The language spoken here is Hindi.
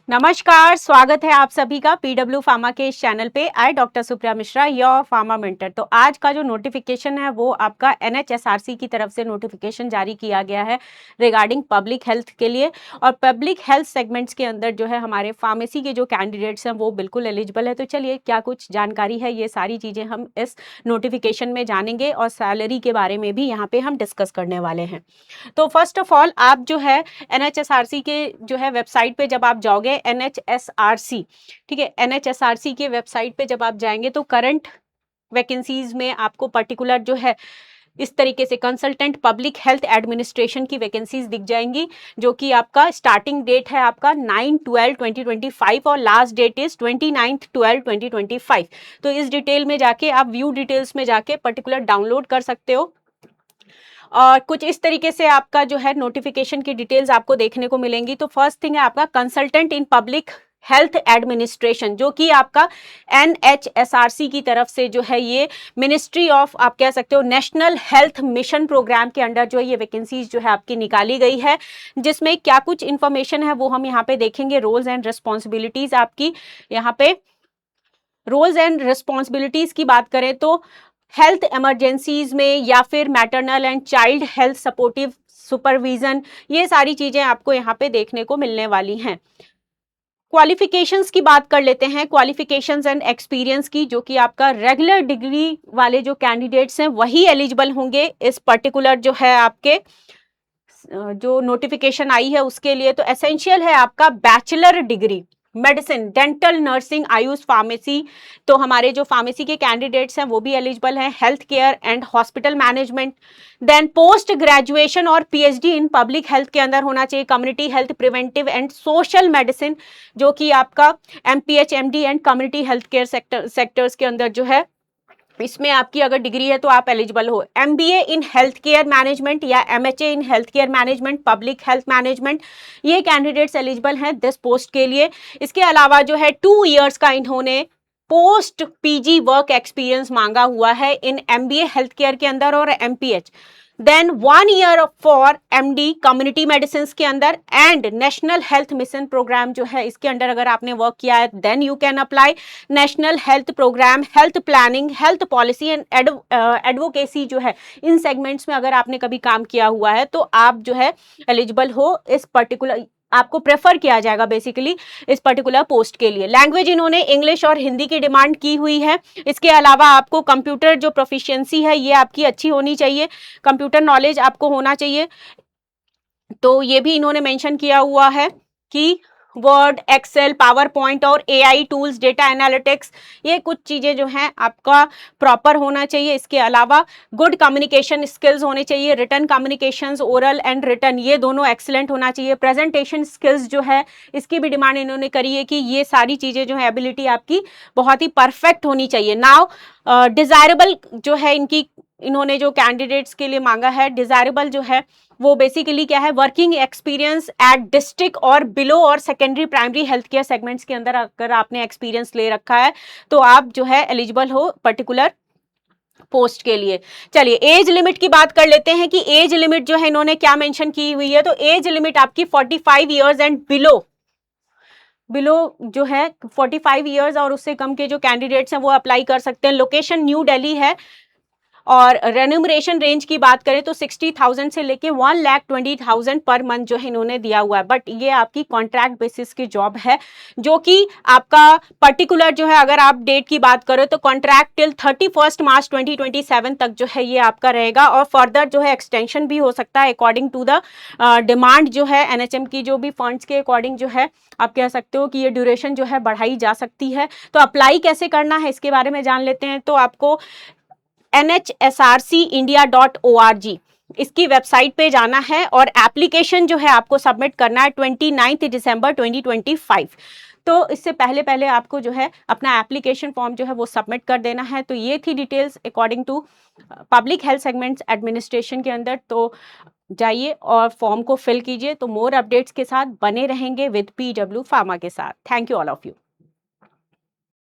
नमस्कार, स्वागत है आप सभी का पीडब्ल्यू फार्मा के इस चैनल पे। I doctor Supriya Mishra, your pharma mentor. तो आज का जो नोटिफिकेशन है वो आपका एनएचएसआरसी की तरफ से नोटिफिकेशन जारी किया गया है रिगार्डिंग पब्लिक हेल्थ के लिए। और पब्लिक हेल्थ सेगमेंट्स के अंदर जो है हमारे फार्मेसी के जो कैंडिडेट्स हैं वो बिल्कुल एलिजिबल है। तो चलिए क्या कुछ जानकारी है, ये सारी चीज़ें हम इस नोटिफिकेशन में जानेंगे और सैलरी के बारे में भी यहाँ पे हम डिस्कस करने वाले हैं। तो फर्स्ट ऑफ ऑल आप जो है एनएचएसआरसी के जो है वेबसाइट पे जब आप जाओगे एनएचएसआरसी, ठीक है, एनएचएसआरसी के वेबसाइट पे जब आप जाएंगे तो करंट वैकेंसीज में आपको पर्टिकुलर जो है इस तरीके से कंसल्टेंट पब्लिक हेल्थ एडमिनिस्ट्रेशन की वैकेंसीज दिख जाएंगी, जो कि आपका स्टार्टिंग डेट है आपका 9/12/2025 और लास्ट डेट इज 29/12/2025। तो इस डिटेल में जाके आप व्यू डिटेल्स में जाके पर्टिकुलर डाउनलोड कर सकते हो। और कुछ इस तरीके से आपका जो है नोटिफिकेशन की डिटेल्स आपको देखने को मिलेंगी। तो फर्स्ट थिंग है आपका कंसल्टेंट इन पब्लिक हेल्थ एडमिनिस्ट्रेशन, जो कि आपका एनएचएसआरसी की तरफ से जो है ये मिनिस्ट्री ऑफ आप कह सकते हो नेशनल हेल्थ मिशन प्रोग्राम के अंडर जो है ये वैकेंसीज जो है आपकी निकाली गई है, जिसमें क्या कुछ इंफॉर्मेशन है वो हम यहाँ पे देखेंगे। रोल्स एंड रिस्पॉन्सिबिलिटीज आपकी यहाँ पे रोल्स एंड रिस्पॉन्सिबिलिटीज की बात करें तो हेल्थ इमरजेंसीज में या फिर maternal and child health supportive supervision, ये सारी चीजें आपको यहाँ पे देखने को मिलने वाली हैं। क्वालिफिकेशंस की बात कर लेते हैं, क्वालिफिकेशंस एंड एक्सपीरियंस की, जो कि आपका रेगुलर डिग्री वाले जो कैंडिडेट्स हैं वही एलिजिबल होंगे इस पर्टिकुलर जो है आपके जो नोटिफिकेशन आई है उसके लिए। तो एसेंशियल है आपका bachelor degree medicine, dental, nursing, Ayush, pharmacy. तो हमारे जो फार्मेसी के कैंडिडेट्स हैं वो भी एलिजिबल हैं। Health care and hospital management, then post graduation और पीएचडी इन पब्लिक हेल्थ के अंदर होना चाहिए। Community health, preventive and social medicine, जो कि आपका MPH, MD and community health care sectors के अंदर जो है इसमें आपकी अगर डिग्री है तो आप एलिजिबल हो। MBA in health care management या MHA in health care management, public health management, ये कैंडिडेट्स एलिजिबल हैं दिस पोस्ट के लिए। इसके अलावा जो है 2 इयर्स का इन्होंने पोस्ट पीजी वर्क एक्सपीरियंस मांगा हुआ है इन एमबीए हेल्थ केयर के अंदर और MPH. Then 1 year for MD community medicine के अंदर and national health mission programme जो है इसके अंडर अगर आपने वर्क किया है then you can apply. National health programme, health planning, health policy and advocacy जो है इन सेगमेंट्स में अगर आपने कभी काम किया हुआ है तो आप जो है एलिजिबल हो इस पर्टिकुलर, आपको प्रेफर किया जाएगा बेसिकली इस पर्टिकुलर पोस्ट के लिए। लैंग्वेज इन्होंने इंग्लिश और हिंदी की डिमांड की हुई है। इसके अलावा आपको कंप्यूटर जो प्रोफिशिएंसी है ये आपकी अच्छी होनी चाहिए, कंप्यूटर नॉलेज आपको होना चाहिए। तो ये भी इन्होंने मेंशन किया हुआ है कि वर्ड, एक्सेल, पावर पॉइंट और एआई टूल्स, डेटा एनालिटिक्स, ये कुछ चीज़ें जो हैं आपका प्रॉपर होना चाहिए। इसके अलावा गुड कम्युनिकेशन स्किल्स होने चाहिए, written communications, oral and written, ये दोनों एक्सीलेंट होना चाहिए। प्रेजेंटेशन स्किल्स जो है इसकी भी डिमांड इन्होंने करी है कि ये सारी चीज़ें जो है एबिलिटी आपकी बहुत ही परफेक्ट होनी चाहिए। नाउ डिज़ायरेबल जो है इनकी, इन्होंने जो कैंडिडेट्स के लिए मांगा है डिज़ायरेबल जो है वो बेसिकली क्या है, वर्किंग एक्सपीरियंस एट डिस्ट्रिक्ट और बिलो और secondary primary health care segments के अंदर अगर आपने एक्सपीरियंस ले रखा है तो आप जो है एलिजिबल हो पर्टिकुलर पोस्ट के लिए। चलिए एज लिमिट की बात कर लेते हैं कि एज लिमिट जो है इन्होंने क्या मेंशन की हुई है। तो एज लिमिट आपकी 45 ईयर्स एंड बिलो जो है 45 ईयर्स और उससे कम के जो कैंडिडेट्स हैं वो अप्लाई कर सकते हैं। लोकेशन न्यू दिल्ली है। और रेन्यूमरेशन रेंज की बात करें तो 60,000 से लेके 1,20,000 पर मंथ जो है इन्होंने दिया हुआ है। बट ये आपकी कॉन्ट्रैक्ट बेसिस की जॉब है, जो कि आपका पर्टिकुलर जो है अगर आप डेट की बात करें तो कॉन्ट्रैक्ट टिल 31 मार्च 2027 तक जो है ये आपका रहेगा। और फर्दर जो है एक्सटेंशन भी हो सकता है अकॉर्डिंग टू द डिमांड जो है एनएचएम की जो भी फंड्स के अकॉर्डिंग जो है आप कह सकते हो कि ये ड्यूरेशन जो है बढ़ाई जा सकती है। तो अप्लाई कैसे करना है इसके बारे में जान लेते हैं। तो आपको nhsrcindia.org इसकी वेबसाइट पे जाना है और एप्लीकेशन जो है आपको सबमिट करना है 29 दिसंबर 2025। तो इससे पहले पहले आपको जो है अपना एप्लीकेशन फॉर्म जो है वो सबमिट कर देना है। तो ये थी details according to public health segments administration के अंदर। तो जाइए और फॉर्म को फिल कीजिए। तो मोर अपडेट्स के साथ बने रहेंगे विद पीडब्ल्यू फार्मा के साथ। Thank you all of you.